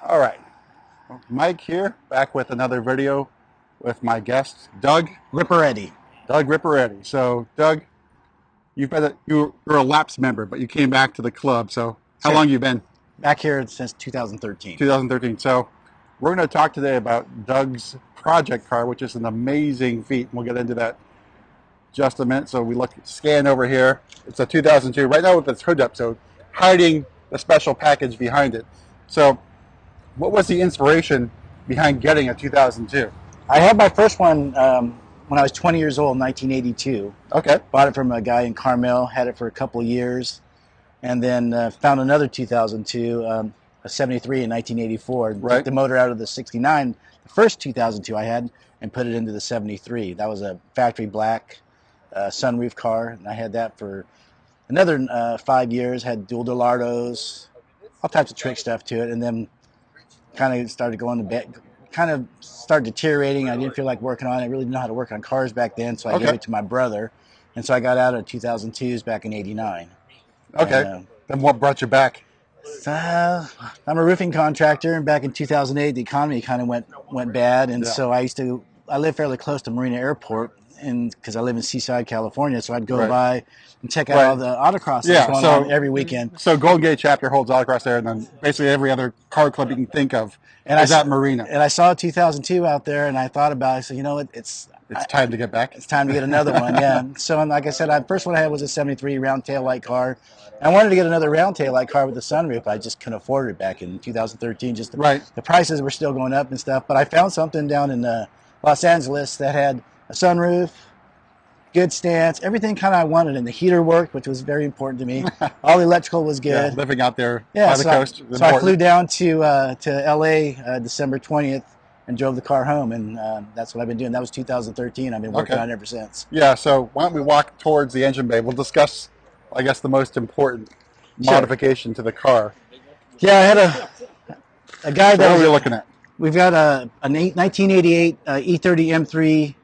All right, Mike here, back with another video with my guest, Doug. Ripperetti. Doug Ripperetti. So, Doug, you're a lapsed member, but you came back to the club. So, how Sure. long you been? Back here since 2013. 2013. So, we're going to talk today about Doug's project car, which is an amazing feat. We'll get into that just a minute. So, scan over here. It's a 2002. Right now with its hood up, so hiding the special package behind it. So, what was the inspiration behind getting a 2002? I had my first one when I was 20 years old, 1982. Okay. Bought it from a guy in Carmel, had it for a couple of years, and then found another 2002, a 73 in 1984. Right. Took the motor out of the 69, the first 2002 I had, and put it into the 73. That was a factory black sunroof car, and I had that for another 5 years, had dual Delardos, all types of trick stuff to it, and then kind of started going to bed, kind of started deteriorating. I didn't feel like working on it. I really didn't know how to work on cars back then, so I gave it to my brother. And so I got out of 2002s back in 89. Okay. And, then what brought you back? I'm a roofing contractor, and back in 2008, the economy kind of went bad. And so I live fairly close to Marina Airport, and because I live in Seaside, California, so I'd go by and check out all the autocross that's going on every weekend. So Golden Gate chapter holds autocross there, and then basically every other car club you can think of is at Marina. And I saw a 2002 out there, and I thought about it. I said, you know what, it's time to get back. It's time to get another one, yeah. So, like I said, the first one I had was a 73 round tail light car. I wanted to get another round tail light car with a sunroof. I just couldn't afford it back in 2013. Just the prices were still going up and stuff. But I found something down in Los Angeles that had a sunroof, good stance, everything kind of I wanted, and the heater worked, which was very important to me. All the electrical was good. Yeah, living out there by the coast. So I flew down to LA December 20th and drove the car home, and that's what I've been doing. That was 2013. I've been working on it ever since. Yeah, so why don't we walk towards the engine bay? We'll discuss, I guess, the most important modification to the car. Yeah, I had a guy that what are we looking at? We've got a 1988 E30 M3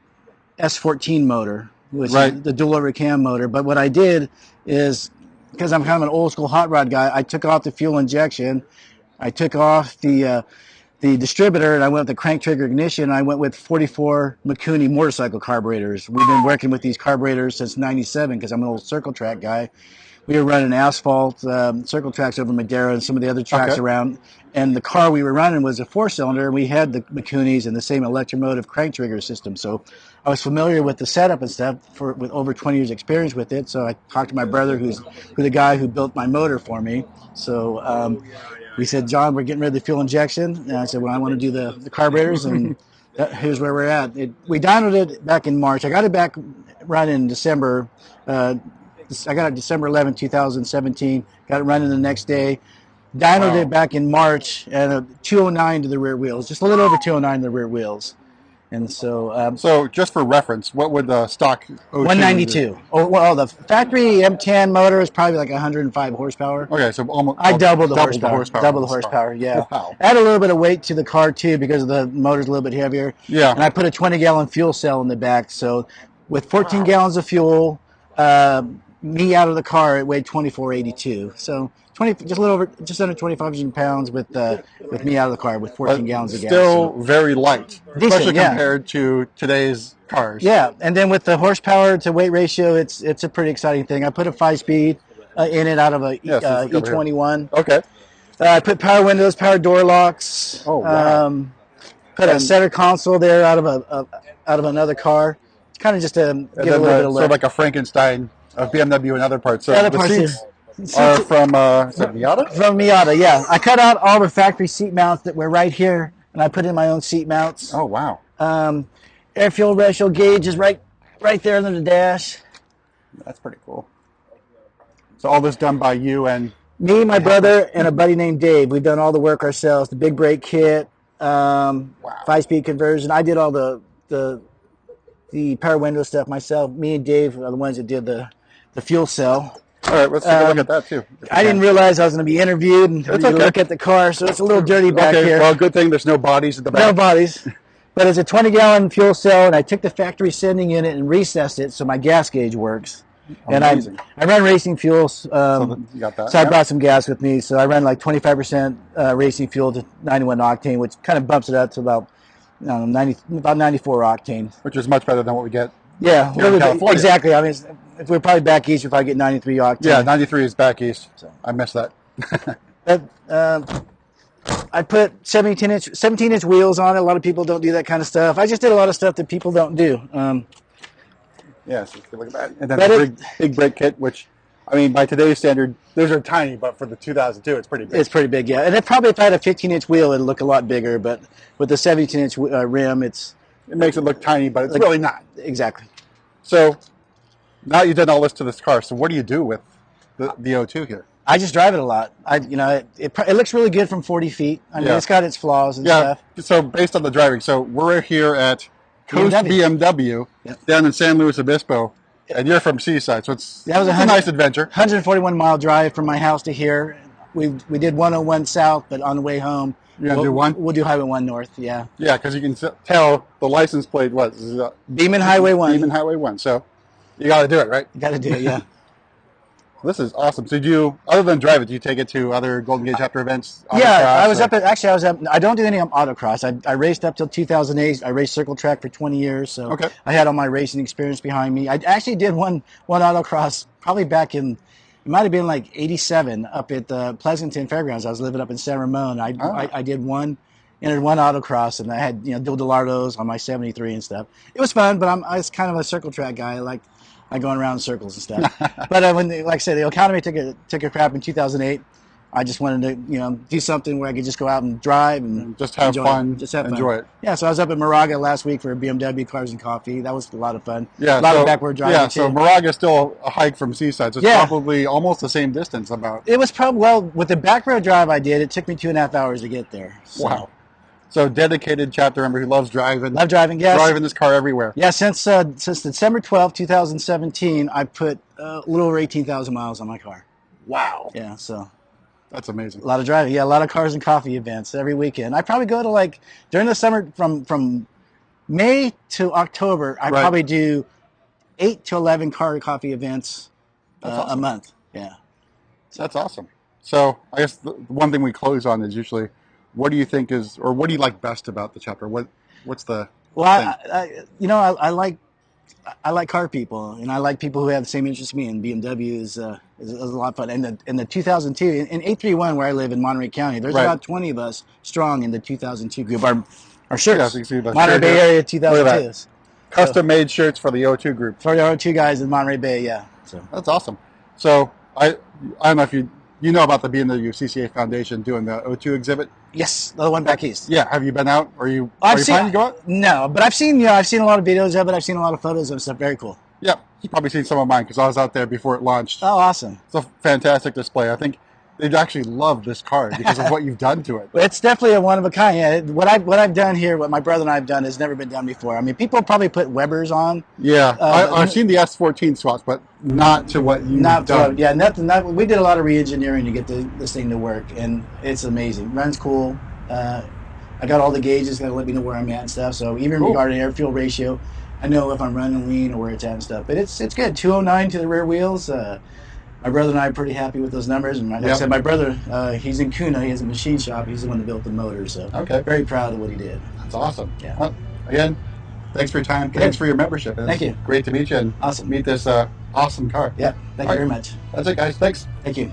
S14 motor, which is the dual overcam motor. But what I did is, because I'm kind of an old school hot rod guy, I took off the fuel injection, I took off the distributor, and I went with the crank trigger ignition. I went with 44 Mikuni motorcycle carburetors. We've been working with these carburetors since '97 because I'm an old circle track guy. We were running asphalt circle tracks over Madera and some of the other tracks around. And the car we were running was a 4-cylinder, and we had the Mikunis and the same electromotive crank trigger system. So I was familiar with the setup and stuff with over 20 years experience with it. So I talked to my brother, who's the guy who built my motor for me. So we said, John, we're getting rid of the fuel injection. And I said, well, I want to do the carburetors, and here's where we're at. We dynoed it back in March. I got it back running in December. I got it December 11, 2017. Got it running the next day. Dynoed it back in March at a 209 to the rear wheels, just a little over 209 to the rear wheels. And so, so just for reference, what would the stock 192? Oh, well, the factory M10 motor is probably like 105 horsepower. Okay, so almost I doubled the horsepower. Double the horsepower, yeah. Wow. Add a little bit of weight to the car too because the motor's a little bit heavier. Yeah. And I put a 20-gallon fuel cell in the back, so with 14 gallons of fuel, me out of the car, it weighed 2482. So just under 25 pounds with me out of the car with 14 gallons of gas. Still very light, decent, especially compared to today's cars. Yeah, and then with the horsepower to weight ratio, it's a pretty exciting thing. I put a 5-speed in it out of a E21. Okay. I put power windows, power door locks. Oh wow. Put a center console there out of another car. It's kind of just to give a little bit of lift. So like a Frankenstein of BMW and other parts. So the seats are from Miata? From Miata, yeah. I cut out all the factory seat mounts that were right here, and I put in my own seat mounts. Oh, wow. Air fuel ratio gauge is right there under the dash. That's pretty cool. So all this done by you and... Me, my brother, and a buddy named Dave. We've done all the work ourselves. The big brake kit, 5-speed conversion. I did all the power window stuff myself. Me and Dave are the ones that did the fuel cell. All right, let's take a look at that too. I didn't realize I was going to be interviewed and look at the car, so it's a little dirty back here. Well, good thing there's no bodies at the back. No bodies. But it's a 20-gallon fuel cell, and I took the factory setting in it and recessed it so my gas gauge works. And Amazing. I run racing fuels. So you got that. So I Yep. brought some gas with me. So I run like 25% racing fuel to 91 octane, which kind of bumps it up to about 94 octane. Which is much better than what we get. Yeah, here in California. exactly. I mean, if we're probably back east, we'll probably get 93 octane. Yeah, 93 is back east. So. I missed that. But, I put 17-inch wheels on it. A lot of people don't do that kind of stuff. I just did a lot of stuff that people don't do. Yeah, so look at that. And then the big brake kit, which, I mean, by today's standard, those are tiny, but for the 2002, it's pretty big. It's pretty big, yeah. And if I had a 15-inch wheel, it'd look a lot bigger. But with the 17-inch rim, it makes it look tiny, but it's really not. Exactly. So now you've done all this to this car. So what do you do with the O2 here? I just drive it a lot. It looks really good from 40 feet. I mean, it's got its flaws and stuff. So based on the driving, so we're here at Coast BMW down in San Luis Obispo, and you're from Seaside, so it's a nice adventure. 141-mile drive from my house to here. We did 101 south, but on the way home, you're gonna do one. We'll do Highway 1 north. Yeah. Yeah, because you can tell the license plate was Beeman Highway 1. Beeman Highway 1. So you got to do it, right? You got to do it. Yeah. This is awesome. So other than drive it, do you take it to other Golden Gate chapter events? Yeah, I was up. I don't do any autocross. I raced up till 2008. I raced circle track for 20 years. So I had all my racing experience behind me. I actually did one autocross probably back in, it might have been like 87 up at the Pleasanton Fairgrounds. I was living up in San Ramon. I did entered one autocross, and I had Bill DeLardo's on my 73 and stuff. It was fun, but I was kind of a circle track guy. I going around in circles and stuff. But when, like I said, the economy took a crap in 2008. I just wanted to, do something where I could just go out and drive and just have fun, enjoy it. Yeah, so I was up at Moraga last week for BMW Cars and Coffee. That was a lot of fun. Yeah, a lot of backward driving. Yeah, so Moraga is still a hike from Seaside, so it's probably almost the same distance. It was probably, with the back road drive I did, it took me 2.5 hours to get there. So. Wow. So dedicated chapter member who loves driving. Love driving, yes. Driving this car everywhere. Yeah, since December 12, 2017, I put a little over 18,000 miles on my car. Wow. Yeah, so. That's amazing. A lot of driving. Yeah, a lot of cars and coffee events every weekend. I probably go to during the summer from May to October, I probably do 8 to 11 car and coffee events a month. Yeah. That's awesome. So I guess the one thing we close on is usually, what do you think is, or what do you like best about the chapter? What's the thing? I like car people, and I like people who have the same interest as me. And BMW is a lot of fun. And the 2002 in 831 where I live in Monterey County, there's about 20 of us strong in the 2002 group. Our shirts, Monterey Bay Area 2002s. Custom made shirts for the O2 group. For the O2 guys in Monterey Bay, yeah. So that's awesome. So I don't know if you know about the BMW CCA Foundation doing the O2 exhibit. Yes, the one back east. Yeah, have you been out? Are you planning to go out? No, but I've seen a lot of videos of it. I've seen a lot of photos of stuff. Very cool. Yeah, you've probably seen some of mine because I was out there before it launched. Oh, awesome! It's a fantastic display. I think they'd actually love this car because of what you've done to it. It's definitely a one of a kind. Yeah, what I've done here, what my brother and I have done, has never been done before. I mean, people probably put Webers on. Yeah, I've seen the S14 swaps, but not to what you've done. Yeah, nothing. We did a lot of re-engineering to get this thing to work, and it's amazing. Runs cool. I got all the gauges that let me know where I'm at and stuff. So even regarding air fuel ratio, I know if I'm running lean or where it's at and stuff. But it's good. 209 to the rear wheels. My brother and I are pretty happy with those numbers. And like I said, my brother, he's in Kuna. He has a machine shop. He's the one that built the motor. So very proud of what he did. That's awesome. Yeah. Well, again, thanks for your time. Thanks for your membership. Thank you. Great to meet you and meet this awesome car. Yeah. Thank you very much. That's it, guys. Thanks. Thank you.